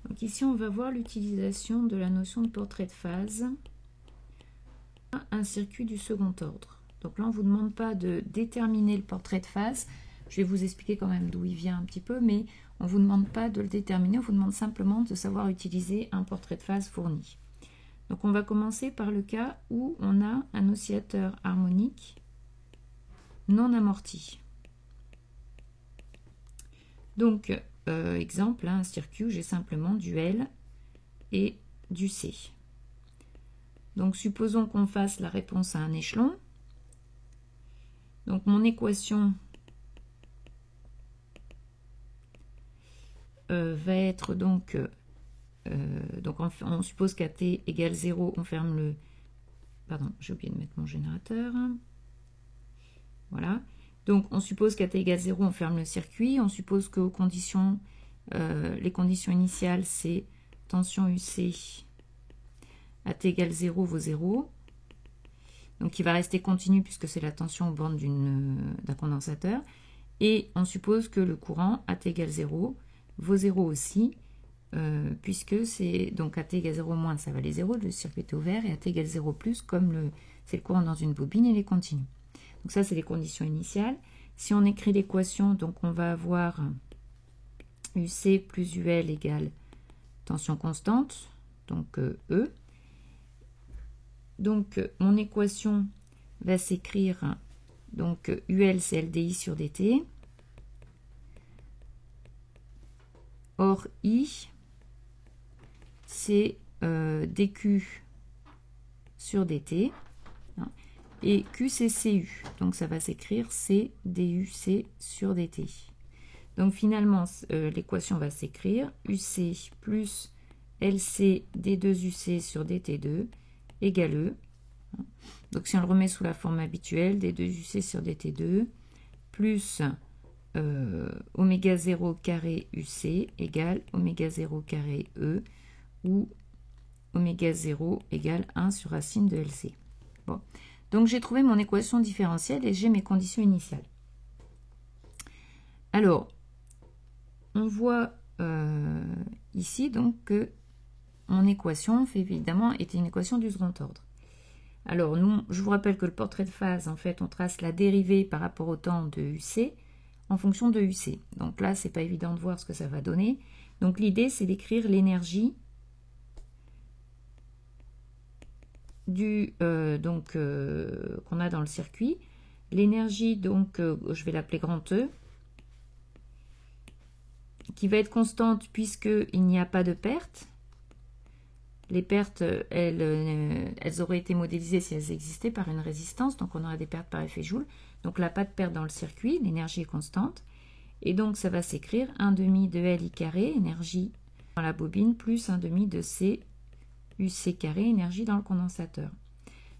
Donc ici, on va voir l'utilisation de la notion de portrait de phase, un circuit du second ordre. Donc là, on ne vous demande pas de déterminer le portrait de phase. Je vais vous expliquer quand même d'où il vient un petit peu, mais on ne vous demande pas de le déterminer, on vous demande simplement de savoir utiliser un portrait de phase fourni. Donc on va commencer par le cas où on a un oscillateur harmonique non amorti. Donc, exemple, un circuit où j'ai simplement du L et du C. Donc supposons qu'on fasse la réponse à un échelon. Donc mon équation va être donc on suppose qu'à t égale 0, on ferme le... Pardon, j'ai oublié de mettre mon générateur. Voilà. Donc on suppose qu'à t égale 0, on ferme le circuit. On suppose que les conditions initiales, c'est tension UC à t égale 0 vaut 0. Donc il va rester continu puisque c'est la tension aux bornes d'un condensateur. Et on suppose que le courant à t égale 0 vaut 0 aussi, puisque c'est donc à t égale 0 moins, ça valait 0, le circuit est ouvert, et à t égale 0 plus, comme c'est le courant dans une bobine, il est continu. Donc ça, c'est les conditions initiales. Si on écrit l'équation, donc on va avoir UC plus UL égale tension constante, donc E. Donc mon équation va s'écrire, donc UL c'est LDI sur DT. Or, I, c'est dQ sur dt. Hein, et Q, c'est CU. Donc, ça va s'écrire C DUC sur dt. Donc, finalement, l'équation va s'écrire UC plus LC D2UC sur dt2 égale E. Donc, si on le remet sous la forme habituelle, D2UC sur dt2 plus... oméga 0 carré UC égale oméga 0 carré E, ou oméga 0 égale 1 sur racine de LC. Bon. Donc j'ai trouvé mon équation différentielle et j'ai mes conditions initiales. Alors, on voit ici donc que mon équation évidemment était une équation du second ordre. Alors, je vous rappelle que le portrait de phase, en fait, on trace la dérivée par rapport au temps de UC en fonction de UC. Donc là, c'est pas évident de voir ce que ça va donner. Donc l'idée, c'est d'écrire l'énergie qu'on a dans le circuit. L'énergie, donc, je vais l'appeler grand E, qui va être constante puisqu'il n'y a pas de perte. Les pertes, elles auraient été modélisées si elles existaient par une résistance, donc on aura des pertes par effet Joule. Donc là, pas de perte dans le circuit, l'énergie est constante. Et donc ça va s'écrire 1 demi de Li carré, énergie dans la bobine, plus 1 demi de C UC carré, énergie dans le condensateur.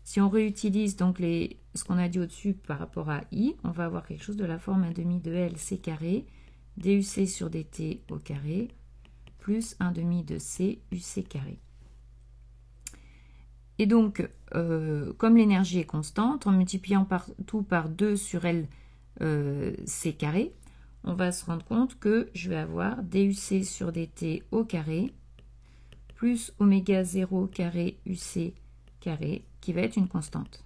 Si on réutilise donc ce qu'on a dit au-dessus par rapport à I, on va avoir quelque chose de la forme 1 demi de LC carré, DUC sur DT au carré, plus 1 demi de C UC carré. Et donc, comme l'énergie est constante, en multipliant tout par 2 sur L C carré, on va se rendre compte que je vais avoir DUC sur DT au carré plus oméga 0 carré UC carré, qui va être une constante.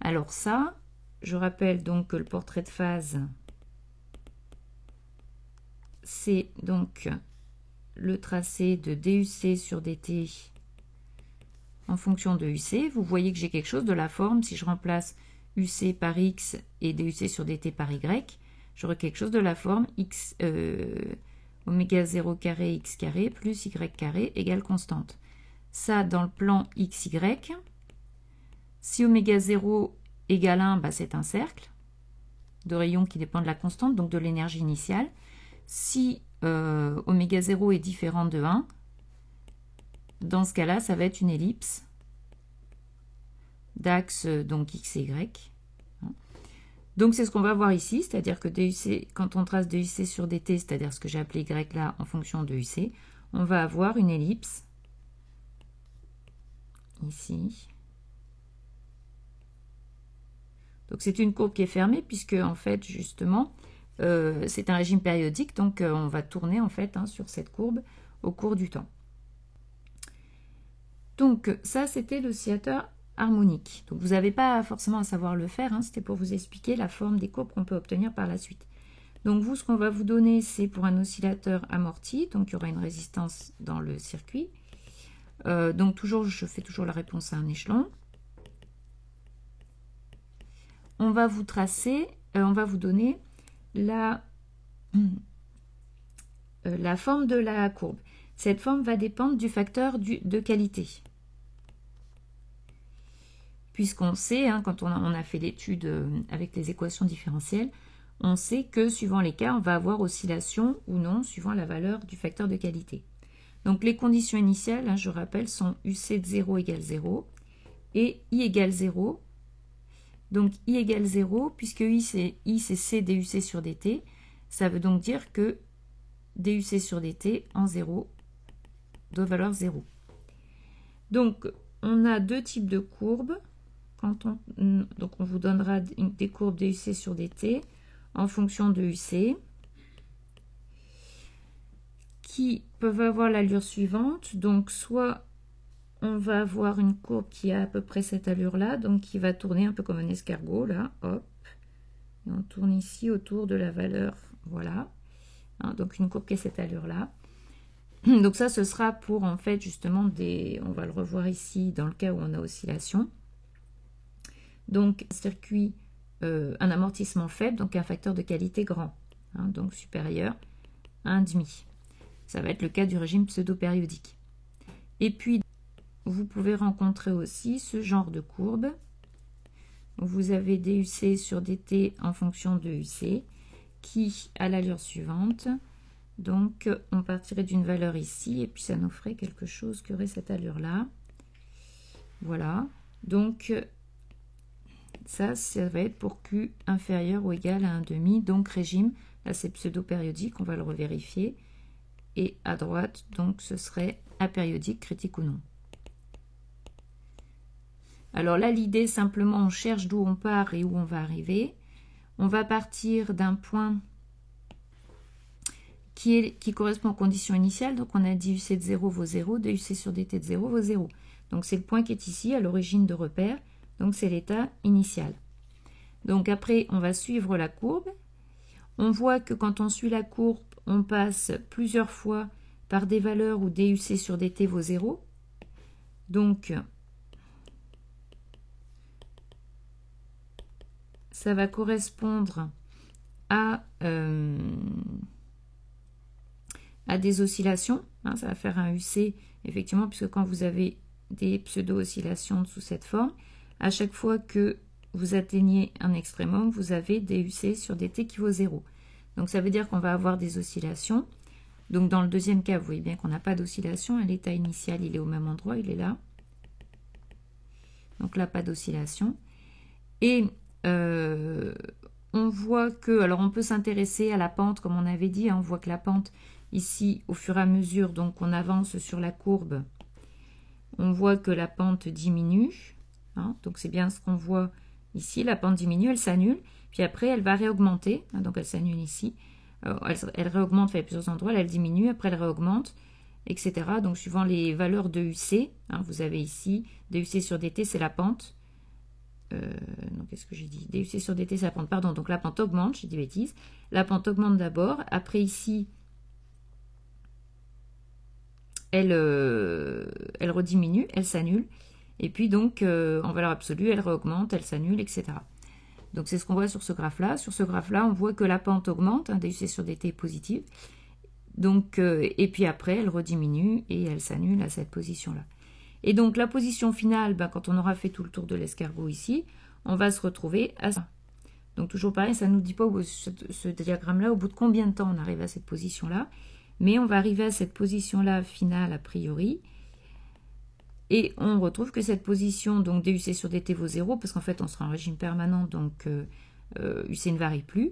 Alors ça, je rappelle donc que le portrait de phase, c'est donc le tracé de DUC sur DT en fonction de UC. Vous voyez que j'ai quelque chose de la forme, si je remplace UC par X et DUC sur DT par Y, j'aurai quelque chose de la forme X, oméga 0 carré X carré plus Y carré égale constante. Ça, dans le plan XY, si oméga 0 égale 1, bah, c'est un cercle de rayons qui dépend de la constante, donc de l'énergie initiale. Si oméga 0 est différent de 1, dans ce cas-là, ça va être une ellipse d'axe donc x et y. Donc c'est ce qu'on va voir ici, c'est-à-dire que DUC, quand on trace DUC sur DT, c'est-à-dire ce que j'ai appelé y là en fonction de UC, on va avoir une ellipse ici. Donc c'est une courbe qui est fermée puisque en fait justement c'est un régime périodique, donc on va tourner en fait sur cette courbe au cours du temps. Donc ça, c'était l'oscillateur harmonique. Donc vous n'avez pas forcément à savoir le faire, c'était pour vous expliquer la forme des courbes qu'on peut obtenir par la suite. Donc vous, ce qu'on va vous donner, c'est pour un oscillateur amorti, donc il y aura une résistance dans le circuit. Donc toujours, je fais toujours la réponse à un échelon. On va vous tracer, on va vous donner la forme de la courbe. Cette forme va dépendre du facteur de qualité. Puisqu'on sait, quand on a fait l'étude avec les équations différentielles, on sait que suivant les cas, on va avoir oscillation ou non, suivant la valeur du facteur de qualité. Donc les conditions initiales, je rappelle, sont UC de 0 égale 0 et I égale 0. Donc I égale 0, puisque I c'est C DUC sur DT, ça veut donc dire que DUC sur DT en 0 doit valoir 0. Donc on a deux types de courbes. Donc on vous donnera des courbes DUC sur DT en fonction de UC qui peuvent avoir l'allure suivante. Donc soit on va avoir une courbe qui a à peu près cette allure-là, donc qui va tourner un peu comme un escargot, là, hop. Et on tourne ici autour de la valeur, voilà. Donc une courbe qui a cette allure-là. Donc ça, ce sera pour en fait justement on va le revoir ici dans le cas où on a oscillation. Donc un circuit, un amortissement faible, donc un facteur de qualité grand, donc supérieur à 1,5. Ça va être le cas du régime pseudo-périodique. Et puis, vous pouvez rencontrer aussi ce genre de courbe. Vous avez DUC sur DT en fonction de UC qui a l'allure suivante. Donc, on partirait d'une valeur ici et puis ça nous ferait quelque chose qui aurait cette allure-là. Voilà. Donc, ça va être pour Q inférieur ou égal à 1,5. Donc, régime, là c'est pseudo-périodique, on va le revérifier. Et à droite, donc ce serait apériodique, critique ou non. Alors là, l'idée, simplement, on cherche d'où on part et où on va arriver. On va partir d'un point qui correspond aux conditions initiales. Donc, on a dit UC de 0 vaut 0, DUC sur DT de 0 vaut 0. Donc, c'est le point qui est ici, à l'origine de repère. Donc, c'est l'état initial. Donc, après, on va suivre la courbe. On voit que quand on suit la courbe, on passe plusieurs fois par des valeurs où DUC sur DT vaut 0. Donc, ça va correspondre à des oscillations. Ça va faire un UC, effectivement, puisque quand vous avez des pseudo-oscillations sous cette forme, à chaque fois que vous atteignez un extrémum, vous avez des UC sur DT qui vaut 0. Donc ça veut dire qu'on va avoir des oscillations. Donc dans le deuxième cas, vous voyez bien qu'on n'a pas d'oscillation. L'état initial, il est au même endroit, il est là. Donc là, pas d'oscillation. Et on voit que, alors on peut s'intéresser à la pente, comme on avait dit, on voit que la pente, ici, au fur et à mesure, donc on avance sur la courbe, on voit que la pente diminue. Donc c'est bien ce qu'on voit ici, la pente diminue, elle s'annule. Puis après, elle va réaugmenter, donc elle s'annule ici. Elle réaugmente à plusieurs endroits, elle diminue, après elle réaugmente, etc. Donc suivant les valeurs de UC, vous avez ici, DUC sur DT, c'est la pente. Donc qu'est-ce que j'ai dit? DUC sur DT, c'est la pente, pardon, donc la pente augmente, j'ai dit bêtises. La pente augmente d'abord, après ici, elle rediminue, elle s'annule. Et puis donc, en valeur absolue, elle réaugmente, elle s'annule, etc. Donc c'est ce qu'on voit sur ce graphe-là. Sur ce graphe-là, on voit que la pente augmente, DUC sur DT est positive. Donc, et puis après, elle rediminue et elle s'annule à cette position-là. Et donc la position finale, quand on aura fait tout le tour de l'escargot ici, on va se retrouver à ça. Donc toujours pareil, ça ne nous dit pas ce diagramme-là, au bout de combien de temps on arrive à cette position-là. Mais on va arriver à cette position-là finale a priori. Et on retrouve que cette position, donc DUC sur DT vaut 0, parce qu'en fait on sera en régime permanent, donc UC ne varie plus.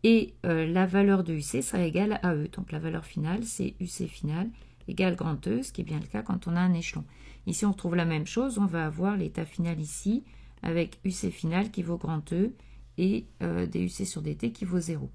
Et la valeur de UC sera égale à E. Donc la valeur finale, c'est UC finale égale grand E, ce qui est bien le cas quand on a un échelon. Ici on retrouve la même chose, on va avoir l'état final ici, avec UC final qui vaut grand E, et DUC sur DT qui vaut 0.